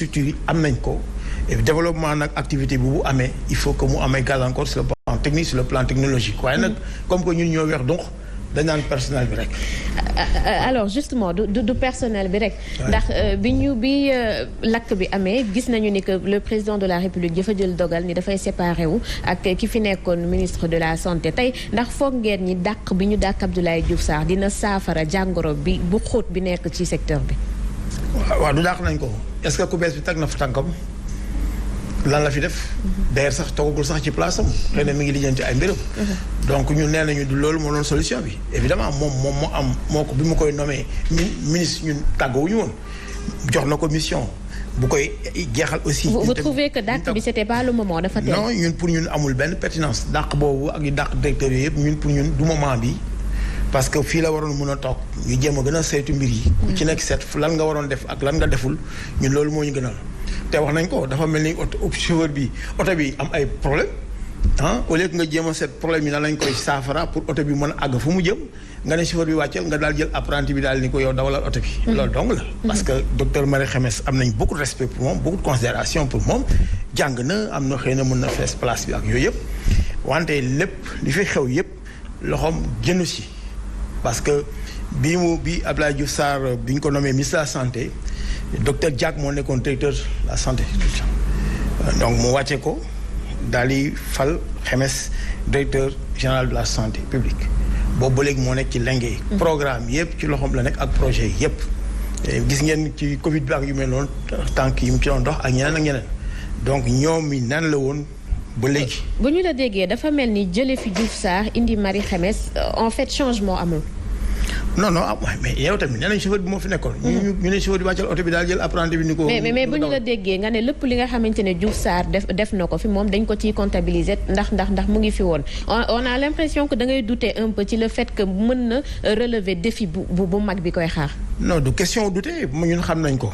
structures yi am nañ ko et développement nag activité bi bu amee il faut que mu amee gàllankoor sur le plan technique sur le plan technologique waaye nag comme que ñun ñoo weex donc dañ naan personnel bi rek. alors justement du personnel bi rek. ndax bi lakk bi amee gis nañu ni que le président de la république dafa jël dogal ni dafay séparé wu ak ki fi nekkoon ministre de la santé tey ndax foog ngeen ñi dàq bi ñu dàq Abdoulaye Diouf Sarr dina saafara jàngoro bi bu xóot bi nekk ci secteur bi. waaw du dàq nañ ko est-ce que ku bees bi teg na fa tànkam lan la fi def. d'ailleurs sax toogagul sax ci place am. xëy na mi ngi lijjanti ay mbiram. donc ñun nee nañu du loolu moo doon solution bi évidemment moom moo ko bi mu koy nommé ministre ñun tàggoowuñu woon jox na ko mission bu koy jeexal aussi. vous trouvez que dàq bi c'était pas le moment dafa teel. non ñun pour ñun amul benn pertinence dàq boobu ak yu dàq directeur yooyu yëpp ñun pour ñun du moment bi parce que fii la waroon mën a toog ñu jéem a gën a saytu mbir yi. ku ci nekk seet lan nga waroon def ak lan nga deful ñun loolu moo ñu gënal. te wax nañ ko dafa mel ni chauffeur bi oto bi am ay problème au lieu que nga jéem a seet problème yi nan lañ koy saafara pour oto bi mën a àgg fu mu jëm nga ne chauffeur bi wàcceel nga daal jël apprenti bi daal ni ko yow dawalal oto bi. loolu dong la. parce que docteur Marie Khemesse am nañ beaucoup de respect pour moom beaucoup de considération pour moom jàng na am na xëy na mën na fees place bi ak yooyu yëpp wante lépp li fi xew yëpp loxoom génnu si parce que bi Abdoulaye Diouf Sarr bi ñu ko nommé ministre de la santé. docteur Diack moo nekkoon directeur de la santé donc mu wàcce ko daal di fal Khemesse directeur général de la santé publique boobu ba léegi moo nekk ci lenge programme yëpp ci loxoom la nekk ak projet yëpp gis ngeen ci Covid bi ak yu mel noonu tànk yi mu ci doon dox ak ñeneen ak ñeneen donc ñoom mi nan la woon ba léegi. bu ñu la déggee dafa mel ni jële fi Diouf Sarr indi Marie Khemesse en fait changement amul. non mais yow tamit nee nañ chauffeur bi moo fi nekkoon. ñu ne chauffeur bi wàccal oto bi daal jël apprenti bi ni ko. mais bu ñu la déggee nga ne lépp li nga xamante ne Diouf Sarr def na ko fi moom dañ ko ciy comptabiliser ndax mu ngi fi woon. on a l'impression que da ngay douter un peu ci le fait que mën na relever défi bu mag bi koy xaar. non du question douter ñun xam nañ ko.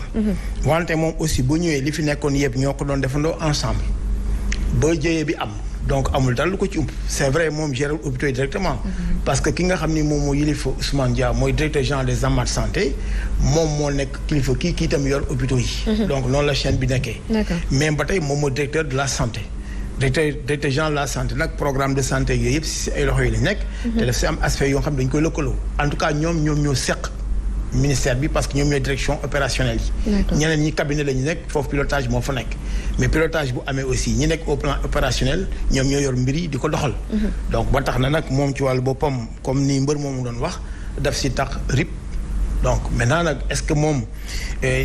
wante moom aussi bu ñëwee li fi nekkoon yëpp ñoo ko doon defandoo ensemble ba jëyee bi am. donc amul dara lu ko ci ump c'est vrai moom gère hôpital directement parce que ki nga xam ni moom moo yilifa Ousmane Dia mooy directeur général des amas de santé moom moo nekk kilifa kii tam yor hôpitaux yi donc noonu la chaîne bi nekkee mais ba tey moom mooy directeur de la santé directeur général de la santé nag programme de santé yooyu yëpp si ay loxo yi la nekk te daf si am aspect yoo xam dañ koy lëkkaloo en tout cas ñoom ñoo seq ministère bi parce que ñoom ñooy direction opérationnelle yi ñeneen ñi cabinet la ñu nekk foofu pilotage moo fa nekk mais pilotage bu amee aussi ñi nekk au plan opérationnel ñoom ñoo yor mbir yi di ko doxal donc ba tax na nag moom ci wàllu boppam comme ni mbër moomu doon wax daf si tax rip donc maintenant nag est-ce que moom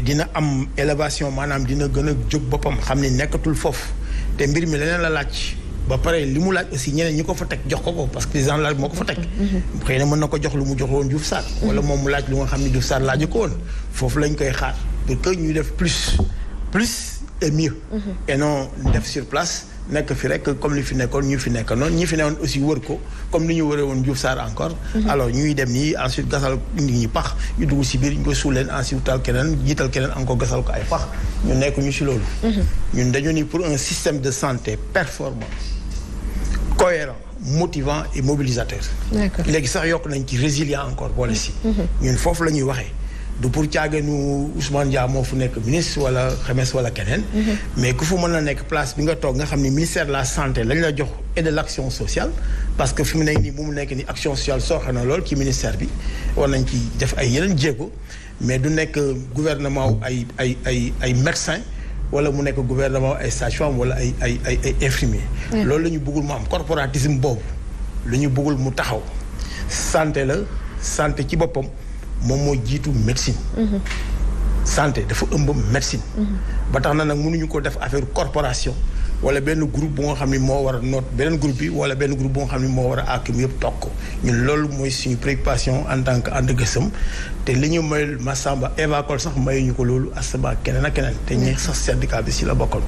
dina am élévation maanaam dina gën a jóg boppam xam ni nekkatul foofu te mbir mi leneen la laaj ba pare li mu laaj aussi ñeneen ñi ko fa teg jox ko parce que président laaj moo ko fa teg xëy na mën na ko jox lu mu jox woon Diouf Sarr wala moom mu laaj lu nga xam ne Diouf Sarr laaju ko woon foofu lañ koy xaar pour que ñu def plus et mieux et non def sur place nekk fi rek comme li fi nekkoon ñu fi nekk noonu ñi fi newoon aussi wër ko comme ni ñu wëree woon Diouf Sarr encore alors ñuy dem nii ensuite gasal nit ñi pax ñu dugg si biir ñu ko suul leen ensuite tal keneen jiital keneen encore gasal ko ay pax ñu nekk ñu si loolu ñun dañu ni pour un système de santé performant cohérent motivant et mobilisateur léegi sax yokk nañ ci résilient encore boole si ñun foofu la ñuy waxee du pour caaginu Ousmane Dia moo fu nekk ministre wala Khemesse wala keneen mais ku fu mën a nekk place bi nga toog nga xam ni ministère de la santé lañ la jox et de l'action sociale parce que fi mu nekk nii bu mu nekk nii action sociale sooxe na lool ci ministère bi war nañ ci def ay yeneen jéego mais du nekk gouvernement ay médecins wala mu nekk gouvernement ay sages-femmes wala ay infirmiers loolu la ñu bëggul mu am corporatisme boobu la ñu bëggul mu taxaw santé ci boppam moom moo jiitu médecine santé dafa ëmb médecine ba tax na nag mënuñu ko def affaire corporation wala benn groupe bu nga xam ni moo war a noot beneen groupe bi wala benn groupe bu nga xam ni moo war a àkkim yëpp toog ko ñun loolu mooy suñu préoccupation en tant que ànd gësëm te li ñu mayul Massamba Eva Cole sax mayuñu ko loolu Asaba keneen ak keneen te ñi sax syndicat bi si la bokkoon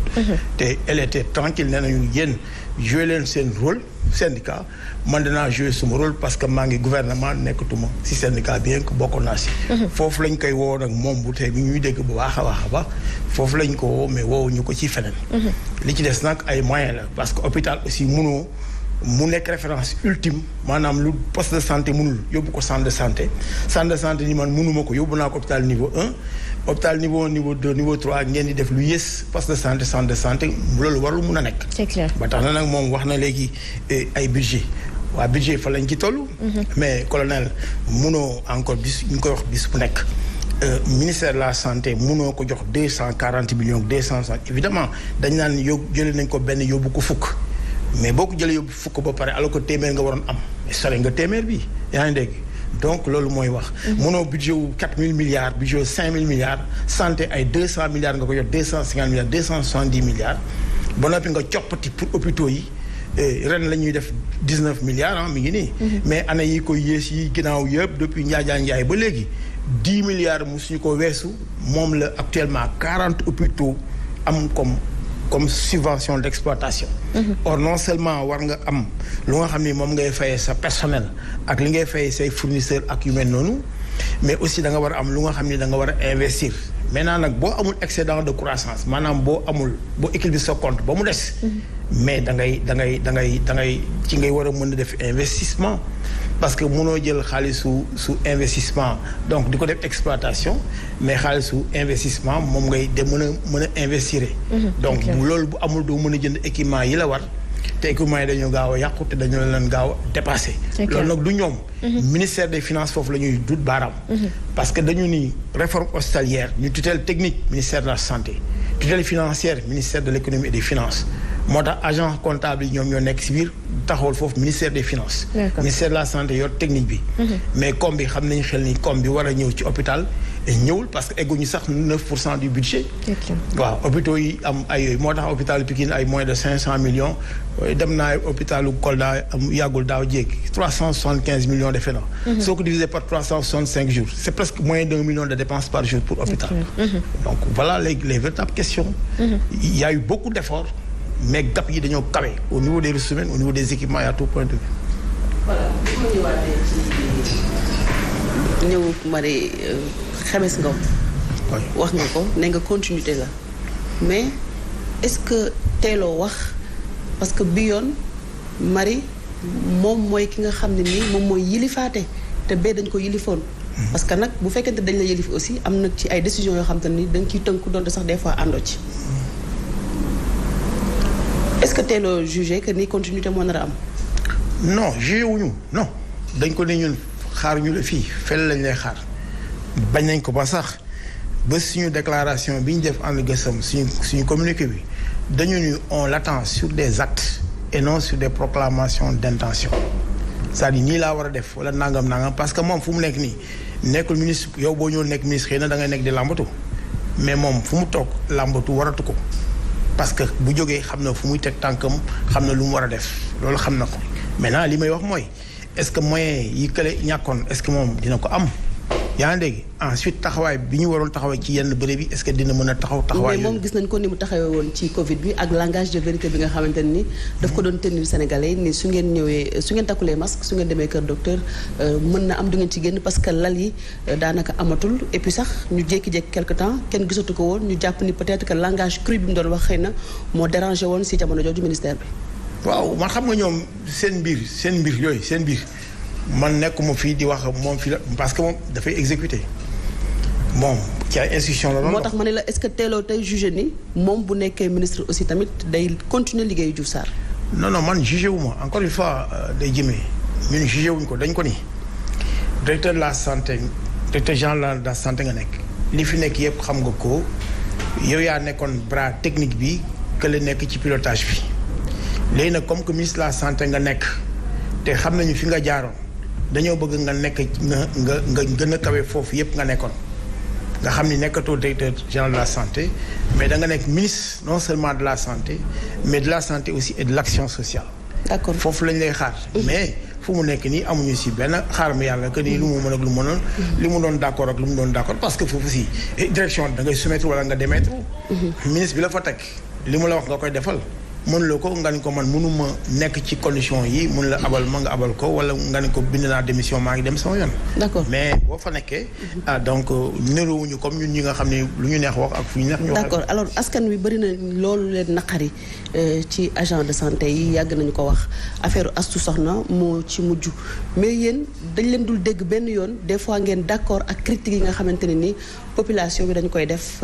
te elle était tranquille nee nañu yéen joué leen seen rôle syndicat man danaa joué suma rôle parce que maa ngi gouvernement nekkatuma si syndicat bien que bokkoon naa si foofu lañ koy woo nag moom bu tey bi ñuy dégg bu baax a baax foofu lañ ko woo mais woowuñu ko ci feneen li ci des nag ay moyens la parce que hôpital aussi mënoo mu nekk référence ultime maanaam lu poste de santé mënul yóbbu ko centre de santé ni man mënuma ko yóbbu naa ko hôpital niveau 1 hôpital niveau 2 niveau 3 ngeen di def lu yées poste de santé centre de santé loolu warul mun a nekk. c'est clair ba tax na nag moom wax na léegi ay budget waa budget fa lañ ci toll. mais colonel munoo encore bis ñu koy wax bis bu nekk. ministère de la santé munoo ko jox 240 millions 260 évidemment dañ naan jëlee nañ ko benn yóbbu ko fukk mais boo ko jëlee yóbbu fukk ba pare alors que téeméer nga waroon am sore nga téeméer bi yaa ngi dégg donc loolu mooy wax. munoo budget wu 4000 milliards budget wu 5000 milliards santé ay 200 milliards nga ko jox 250 milliards 270 milliards ba noppi nga coppati pour hôpitaux yi. ren la ñuy def 19 milliards mi ngi nii. mais année yi koy yées yi ginnaaw yëpp depuis Ndiaye ba léegi 10 milliards musuñu ko weesu moom la actuellement 40 hôpitaux am comme subvention d'exploitation. Or non seulement war nga am lu nga xam ni moom ngay fayee sa personnel ak li ngay fayee say fournisseurs ak yu mel noonu mais aussi da nga war a am lu nga xam ni da nga war a investir. maintenant nag boo amul excédent de croissance maanaam boo équilibre sa compte ba mu des. mais da ngay ci ngay war a mën a def investissement parce que mënoo jël xaalisu investissement donc di ko def exploitation mais xaalisu investissement moom ngay de mën a investir. donc loolu bu amul doo mën a jënd équipement yi la war te équipement yi dañoo gaaw a yàqu te dañoo leen gaaw a dépassé. loolu nag du ñoom. ministère des finances foofu la ñuy dut baaraam. parce que dañu ni réforme hospitalière ñu tutelle technique ministère de la santé tutelle financière ministère de l'économie et des finances. moo tax agent comptable yi ñoom ñoo nekk ci biir taxawal foofu ministère des finances. ministère de la santé yor technique bi. mais comme bi xam nañu xel ni comme bi war a ñëw ci hôpital ñëwul parce que egguñu sax 9% du budget. waaw hôpitaux yi am ay yooyu moo tax hôpital Pikine ay moins de 500 millions dem naa hôpitalu Kolda am yàggul daaw jéeg 375 millions defe na. soo ko divisé par 365 jours c'est presque moins d'1 million de dépenses par jour pour hôpital. donc voilà les véritables questions. il y a eu beaucoup d'efforts. mais gap yi dañoo kawe au niveau des ressources humaines au niveau des équipements et à tout point de vue. voilà bu ma ñëwaatee ci ñëw Marie Khemesse Ngom. wax nga ko ne nga continuité la mais est-ce que teeloo wax parce que bi yoon Marie moom mooy ki nga xam ne nii moom mooy yilifaate te bee dañ ko yilifoon. parce que nag bu fekkente dañ la yilif aussi am na ci ay décisions yoo xam te ni dañ ciy tënku doonte sax des fois àndoo ci. est-ce que teeloo jugé que ni continuité moo nar a am. non jugé wuñu non dañ ko ne ñun xaar ñu la fii fel lañ lay xaar bañ nañ ko ba sax ba suñu déclaration bi ñu def ànd gësam suñu communiqué bi dañu ni on l'attend sur des actes et non sur des proclamations d'intention c'est-à-dire nii laa war a def wala nangam parce que moom fu mu nekk nii nekkul ministre yow boo ñëw nekk ministre xëy na da ngay nekk di làmbatu mais moom fu mu toog làmbatu waratu ko. parce que bu jógee xam na fu muy teg tànkam xam na lu mu war a def loolu xam na ko maintenant li may wax mooy est-ce que moyens yi kële ñàkkoon est-ce que moom dina ko am yaa ngi dégg ensuite taxawaay bi ñu waroon taxawee ci yenn bërëb yi est-ce que dina mën a taxawaay mais moom gis nañ ko ni mu taxawee woon ci Covid bi ak langage de vérité bi nga xamante ni daf ko doon tenir Sénégalais ni su ngeen ñëwee su ngeen takkulee masque su ngeen demee kër docteur mën na am du ngeen ci génn parce que lal yi daanaka amatul et puis sax ñu jékki-jékki quelque temps kenn gisatu ko woon ñu jàpp ni peut-être que langage cru bi mu doon wax xëy na moo dérangé woon si jamono jooju ministère bi. waaw man xam nga ñoom seen mbir yooyu seen mbir. man nekkuma fii di wax moom fii la parce que moom dafay exécuter moom ci ay institution la doon moo tax ma ne la est-ce que teeloo tey jugé ni moom bu nekkee ministre aussi tamit day continuer liggéeyu Diouf Sarr. non man jugé wu ma encore une fois day jëmee ñun jugé wuñ ko dañ ko ni directeur de la santé directeur général de la santé nga nekk li fi nekk yëpp xam nga ko yow yaa nekkoon bras technique bi que la nekk ci pilotage bi léegi nag comme que ministre de la santé nga nekk te xam nañu fi nga jaaroon. dañoo bëgg nga nekk nga gën a kawe foofu yépp nga nekkoon nga xam ni nekkatoo directeur général de la santé mais da nga nekk ministre non seulement de la santé mais de la santé aussi et de l'action sociale. d'accord foofu lañ lay xaar. mais fu mu nekk nii amuñu ci benn xaar mu yàlla que ni lu mu mën ak lu mu mënoon. li mu doon d'accord ak lu mu doon d'accord parce que foofu si direction da ngay soumettre wala nga démettre. ministre bi la fa teg li mu la wax nga koy defal mën la ko nga ne ko man mënuma nekk ci condition yi mun la abal ma nga abal ko wala nga ne ko bind naa démission maa ngi dem sama yoon. d'accord mais boo fa nekkee. donc niroowuñu comme ñun ñi nga xam ne lu ñu neex wax ak fu ñu neex ñu wax. d'accord alors askan wi bëri na loolu leen naqari ci agent de santé yi yàgg nañu ko wax affaire Astou Sokhna moo ci mujj mais yéen dañ leen dul dégg benn yoon des fois ngeen d'accord ak critiques yi nga xamante ne ni population bi dañ koy def.